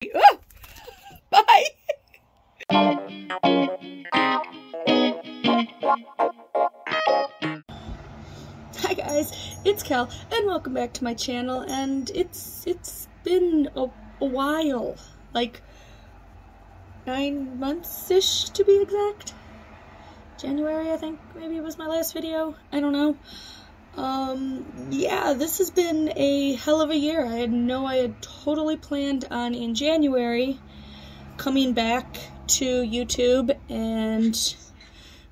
Oh, bye. Hi guys, it's Cal, and welcome back to my channel. And it's been a while, like 9 months-ish to be exact. January, I think, maybe was my last video. I don't know. Yeah, this has been a hell of a year. I had totally planned on in January coming back to YouTube and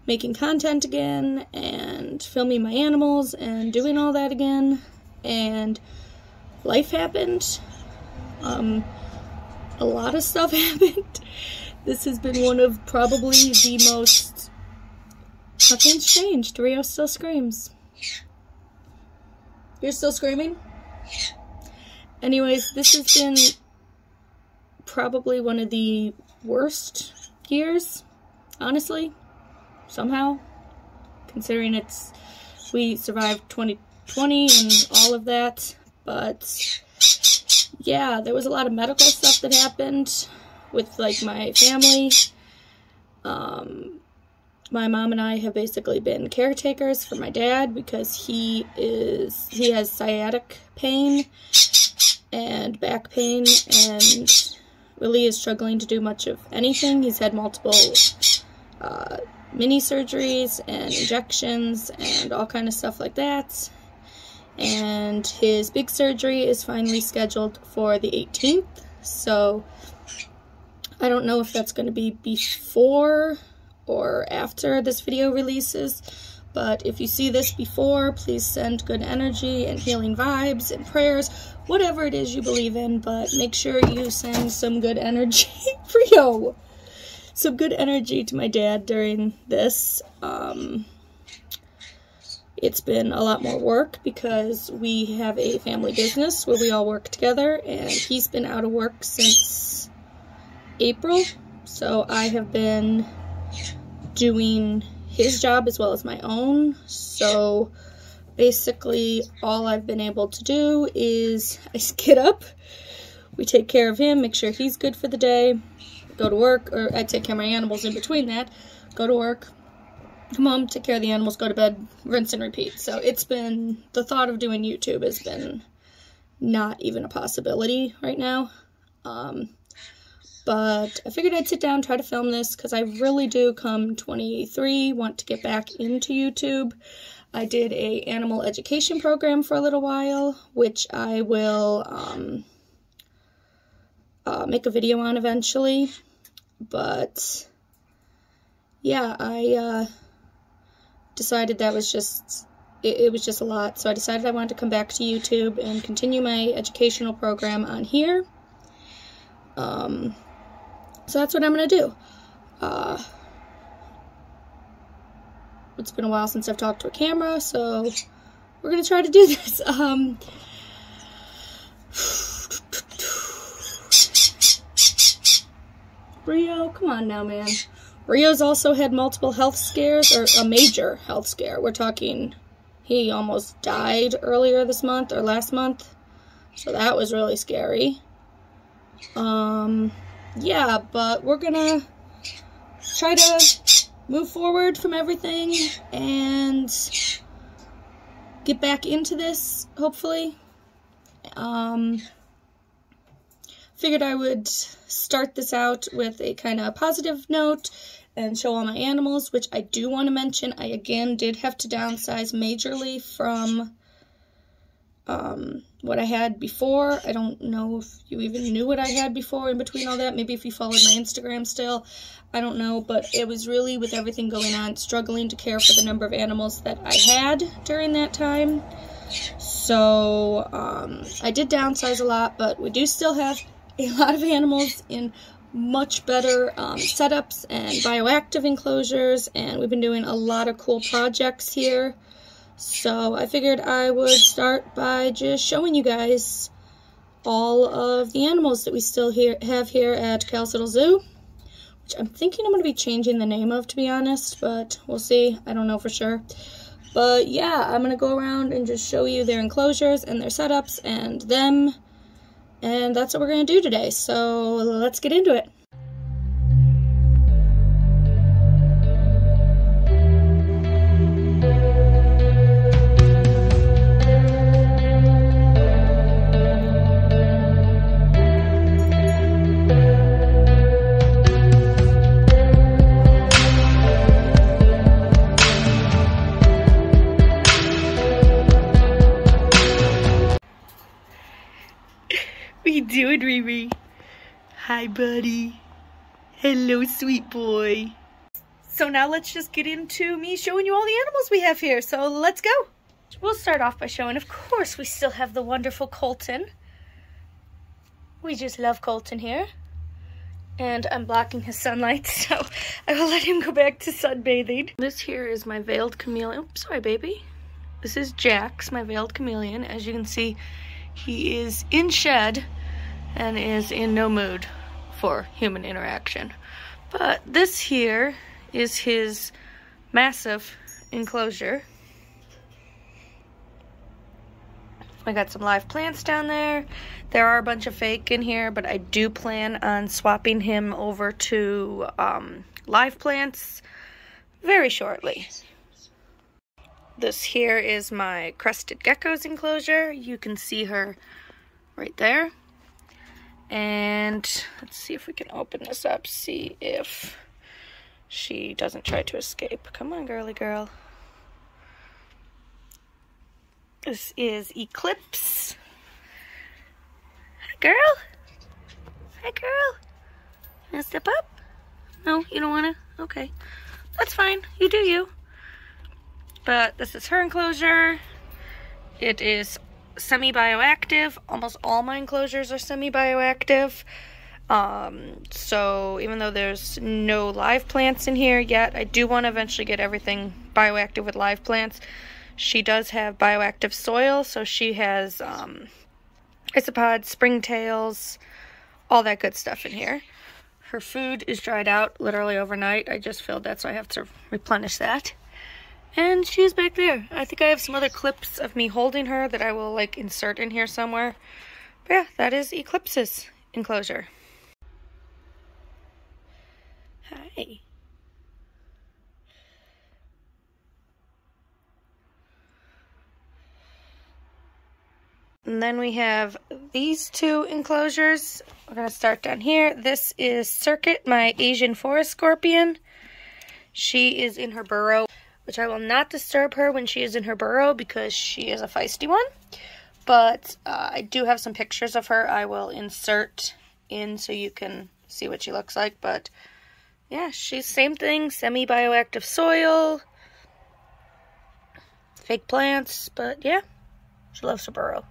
making content again and filming my animals and doing all that again, and life happened. A lot of stuff happened. This has been one of probably the most... Nothing's changed. Rio still screams. You're still screaming? Anyways, this has been probably one of the worst years, honestly, somehow, considering we survived 2020 and all of that. But yeah, there was a lot of medical stuff that happened with, like, my family. My mom and I have basically been caretakers for my dad because he has sciatic pain and back pain and really is struggling to do much of anything. He's had multiple mini surgeries and injections and all kind of stuff like that. And his big surgery is finally scheduled for the 18th. So I don't know if that's going to be before or after this video releases, but if you see this before, please send good energy and healing vibes and prayers, whatever it is you believe in, but make sure you send some good energy some good energy to my dad during this. It's been a lot more work because we have a family business where we all work together, and he's been out of work since April, so I have been doing his job as well as my own. So basically all I've been able to do is I get up, we take care of him, make sure he's good for the day, go to work, or I take care of my animals in between that, go to work, come home, take care of the animals, go to bed, rinse and repeat. So it's been, the thought of doing YouTube has been not even a possibility right now. But I figured I'd sit down and try to film this because I really do, come 23, want to get back into YouTube. I did a animal education program for a little while, which I will make a video on eventually. But yeah, I decided that was just, it was just a lot. So I decided I wanted to come back to YouTube and continue my educational program on here. So that's what I'm going to do. It's been a while since I've talked to a camera, so we're going to try to do this. Rio, come on now, man. Rio's also had multiple health scares, or a major health scare. We're talking, he almost died earlier this month, or last month. So that was really scary. Yeah, but we're gonna try to move forward from everything and get back into this, hopefully. Figured I would start this out with a kind of positive note and show all my animals, which I do want to mention. I again did have to downsize majorly from what I had before. I don't know if you even knew what I had before in between all that. Maybe if you followed my Instagram still, I don't know. But it was really, with everything going on, struggling to care for the number of animals that I had during that time. So I did downsize a lot, but we do still have a lot of animals in much better setups and bioactive enclosures, and we've been doing a lot of cool projects here. So I figured I would start by just showing you guys all of the animals that we still have here at Cal's Little Zoo, which I'm thinking I'm going to be changing the name of, to be honest, but we'll see. I don't know for sure. But yeah, I'm going to go around and just show you their enclosures and their setups and them And that's what we're going to do today. So let's get into it. What you doing, Riri? Hi, buddy. Hello, sweet boy. So now let's just get into me showing you all the animals we have here. So let's go. We'll start off by showing, of course, we still have the wonderful Colton. We just love Colton here. And I'm blocking his sunlight, so I will let him go back to sunbathing. This here is my veiled chameleon. Oops, sorry, baby. This is Jax, my veiled chameleon. As you can see, he is in shed and is in no mood for human interaction. But this here is his massive enclosure. I got some live plants down there. There are a bunch of fake in here, but I do plan on swapping him over to live plants very shortly. This here is my crested gecko's enclosure. You can see her right there. And let's see if we can open this up, see if she doesn't try to escape. Come on, girly girl. This is Eclipse. Hi, girl. Hi, girl. Wanna step up? No, you don't wanna? Okay. That's fine. You do you. But this is her enclosure. It is semi-bioactive. Almost all my enclosures are semi-bioactive. So even though there's no live plants in here yet, I do want to eventually get everything bioactive with live plants. She does have bioactive soil, so she has isopods, springtails, all that good stuff in here. Her food is dried out literally overnight. I just filled that, so I have to replenish that. And she's back there. I think I have some other clips of me holding her that I will like insert in here somewhere. But yeah, that is Eclipse's enclosure. Hi. And then we have these two enclosures. We're going to start down here. This is Circuit, my Asian forest scorpion. She is in her burrow, which I will not disturb her when she is in her burrow because she is a feisty one. But I do have some pictures of her I will insert in so you can see what she looks like. But yeah, she's same thing, semi-bioactive soil, fake plants, but yeah, she loves her burrow.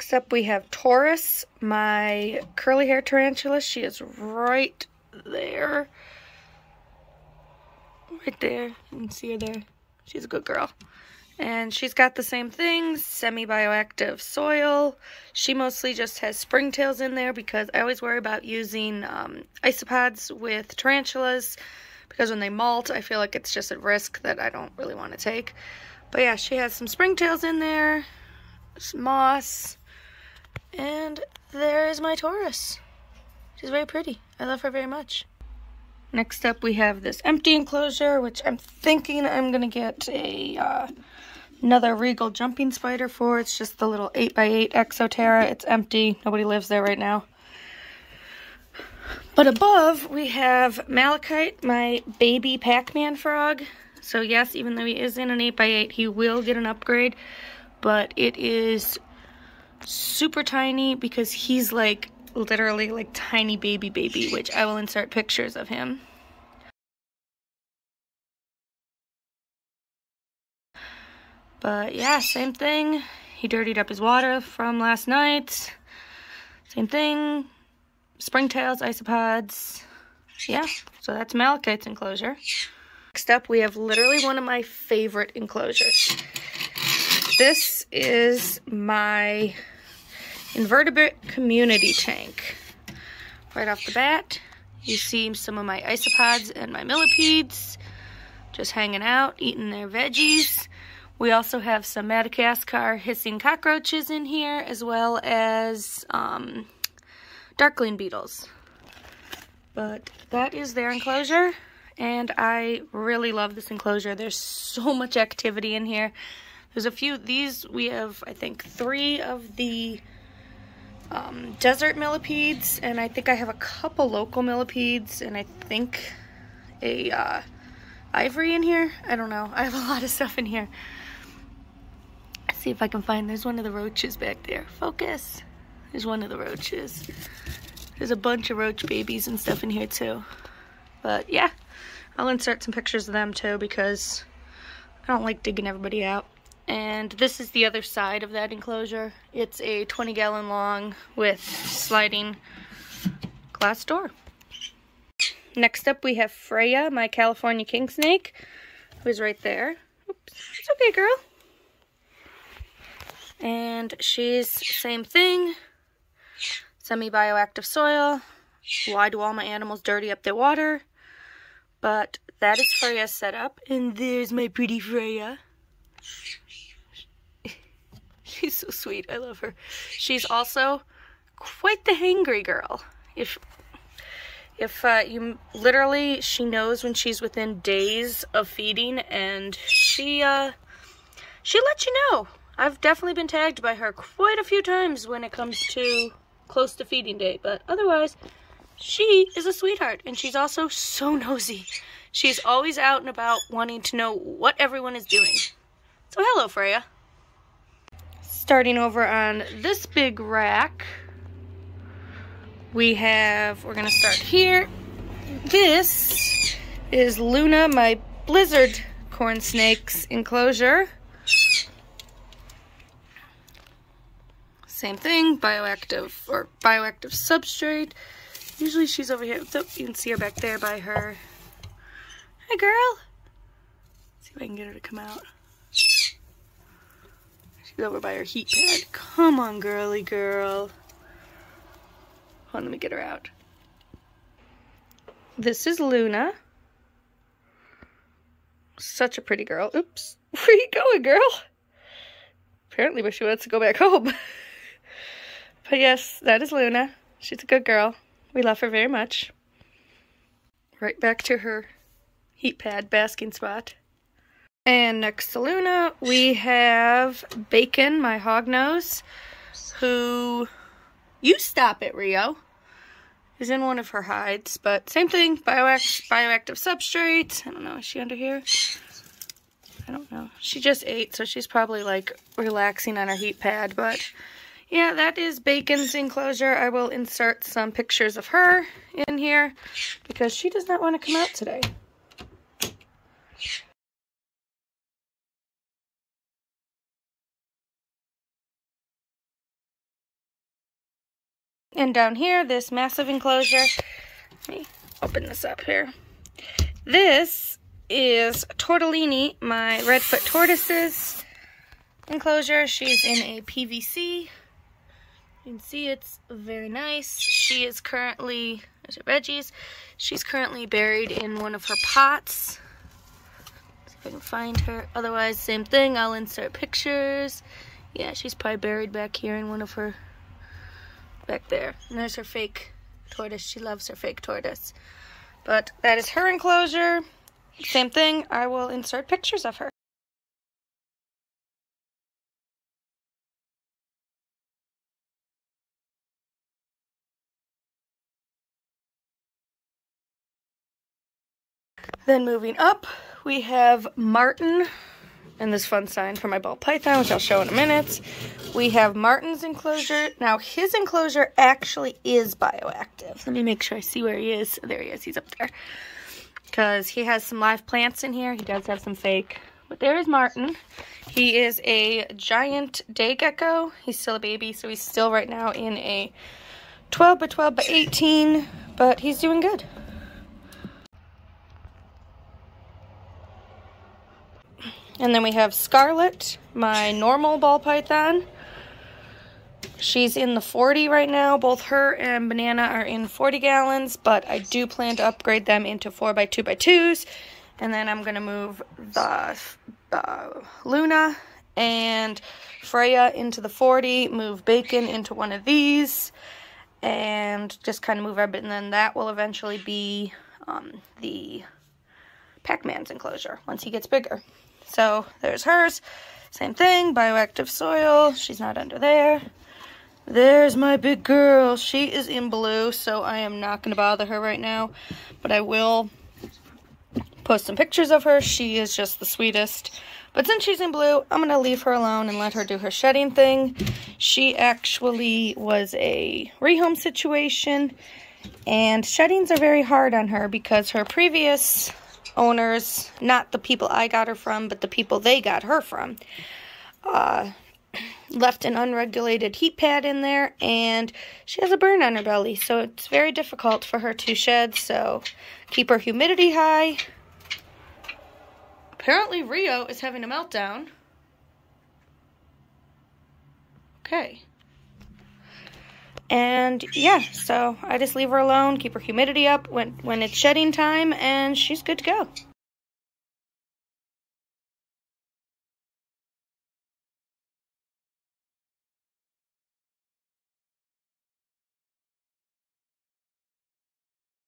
Next up we have Taurus, my curly hair tarantula. She is right there. Right there. You can see her there. She's a good girl. And she's got the same thing, semi-bioactive soil. She mostly just has springtails in there because I always worry about using isopods with tarantulas because when they molt, I feel like it's just a risk that I don't really want to take. But yeah, she has some springtails in there, some moss. And there is my Taurus. She's very pretty. I love her very much. Next up we have this empty enclosure, which I'm thinking I'm going to get a another Regal jumping spider for. It's just the little 8x8 Exoterra. It's empty. Nobody lives there right now. But above we have Malachite, my baby Pac-Man frog. So yes, even though he is in an 8x8, he will get an upgrade. But it is super tiny because he's like literally like tiny baby, which I will insert pictures of him. But yeah, same thing. He dirtied up his water from last night. Same thing. Springtails, isopods. Yeah, so that's Malachite's enclosure. Next up, we have literally one of my favorite enclosures. This is my invertebrate community tank. Right off the bat, you see some of my isopods and my millipedes. just hanging out, eating their veggies. We also have some Madagascar hissing cockroaches in here, as well as darkling beetles. But that is their enclosure, and I really love this enclosure. There's so much activity in here. There's a few, we have, I think, 3 of the desert millipedes, and I think I have a couple local millipedes, and I think a ivory in here. I don't know. I have a lot of stuff in here. Let's see if I can find, there's one of the roaches back there. Focus. There's one of the roaches. There's a bunch of roach babies and stuff in here too. But yeah, I'll insert some pictures of them too because I don't like digging everybody out. And this is the other side of that enclosure. It's a 20-gallon long with sliding glass door. Next up we have Freya, my California king snake, who's right there. Oops, it's okay, girl. And she's same thing, semi-bioactive soil. Why do all my animals dirty up their water? But that is Freya's setup, and there's my pretty Freya. She's so sweet. I love her. She's also quite the hangry girl. If you literally, she knows when she's within days of feeding, and she lets you know. I've definitely been tagged by her quite a few times when it comes to close to feeding day, but otherwise, she is a sweetheart, and she's also so nosy. She's always out and about wanting to know what everyone is doing. So hello, Freya. Starting over on this big rack, we're gonna start here. This is Luna, my blizzard corn snake's enclosure. Same thing, bioactive substrate. Usually she's over here. Oh, you can see her back there by her. Hi, girl. Let's see if I can get her to come out. She's over by her heat pad. Come on, girly girl. Hold on, let me get her out. This is Luna. Such a pretty girl. Oops. Where are you going, girl? Apparently she wants to go back home. But yes, that is Luna. She's a good girl. We love her very much. Right back to her heat pad basking spot. And next to Luna, we have Bacon, my hognose, who... You stop it, Rio. Is in one of her hides, but same thing, bioactive substrate. I don't know, is she under here? I don't know. She just ate, so she's probably like relaxing on her heat pad, but yeah, that is Bacon's enclosure. I will insert some pictures of her in here because she does not want to come out today. And down here, this massive enclosure, let me open this up here. This is Tortellini, my Redfoot tortoise's enclosure. She's in a PVC. You can see it's very nice. She is currently, there's her veggies. She's currently buried in one of her pots. Let's see if I can find her. Otherwise, same thing, I'll insert pictures. Yeah, she's probably buried back here in one of her, back there. And there's her fake tortoise. She loves her fake tortoise. But that is her enclosure. Same thing, I will insert pictures of her. Then moving up, we have Martin, and this fun sign for my ball python, which I'll show in a minute. We have Martin's enclosure. Now, his enclosure actually is bioactive. Let me make sure I see where he is. There he is. He's up there. Because he has some live plants in here. He does have some fake. But there is Martin. He is a giant day gecko. He's still a baby, so he's still right now in a 12 by 12 by 18. But he's doing good. And then we have Scarlet, my normal ball python. She's in the 40 right now. Both her and Banana are in 40 gallons, but I do plan to upgrade them into 4x2x2s And then I'm going to move the Luna and Freya into the 40, move Bacon into one of these, and just kind of move everything. And then that will eventually be the Pac-Man's enclosure once he gets bigger. So there's hers. Same thing, bioactive soil. She's not under there. There's my big girl. She is in blue, so I am not going to bother her right now. But I will post some pictures of her. She is just the sweetest. But since she's in blue, I'm going to leave her alone and let her do her shedding thing. She actually was a rehome situation, and sheddings are very hard on her because her previous owners, not the people I got her from, but the people they got her from, left an unregulated heat pad in there, and she has a burn on her belly, so it's very difficult for her to shed, so keep her humidity high. Apparently Rio is having a meltdown. Okay. And yeah, so I just leave her alone, keep her humidity up when it's shedding time, and she's good to go.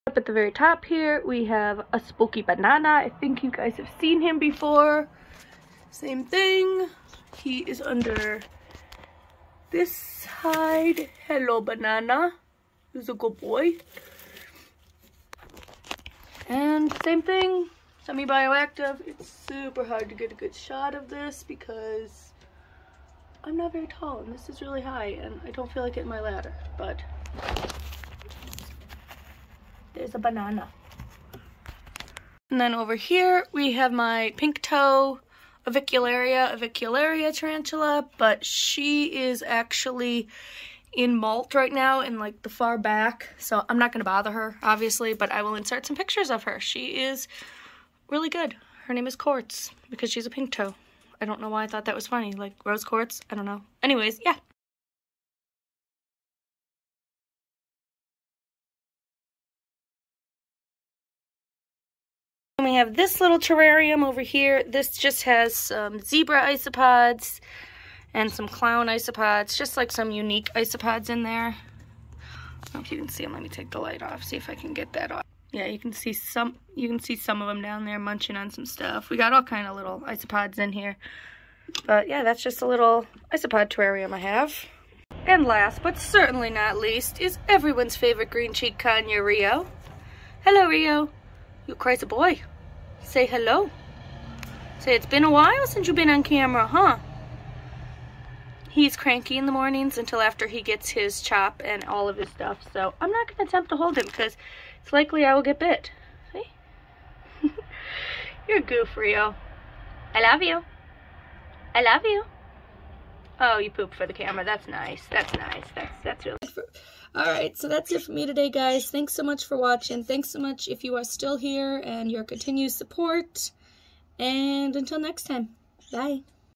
Up at the very top here, we have a Spooky Banana. I think you guys have seen him before. Same thing. He is under this side. Hello, Banana. He's a good boy. And same thing, semi-bioactive. It's super hard to get a good shot of this because I'm not very tall and this is really high and I don't feel like getting my ladder, but there's a banana. And then over here we have my pink toe avicularia tarantula, but she is actually in molt right now in like the far back, so I'm not going to bother her obviously, but I will insert some pictures of her. She is really good. Her name is Quartz because she's a pink toe. I don't know why I thought that was funny, like rose quartz, I don't know. Anyways, yeah. And we have this little terrarium over here. This just has some zebra isopods and some clown isopods, just like some unique isopods in there. I don't know if you can see them. Let me take the light off, see if I can get that off. Yeah, you can see some of them down there munching on some stuff. We got all kind of little isopods in here. But yeah, that's just a little isopod terrarium I have. And last but certainly not least is everyone's favorite green cheek conure, Rio. Hello, Rio. You crazy boy. Say hello. Say it's been a while since you've been on camera, huh? He's cranky in the mornings until after he gets his chop and all of his stuff. So I'm not going to attempt to hold him because it's likely I will get bit. See? You're a goof, Rio. I love you. I love you. Oh, you pooped for the camera. That's nice. That's nice. That's really... Alright, so that's it for me today, guys. Thanks so much for watching. Thanks so much if you are still here and your continued support. And until next time, bye.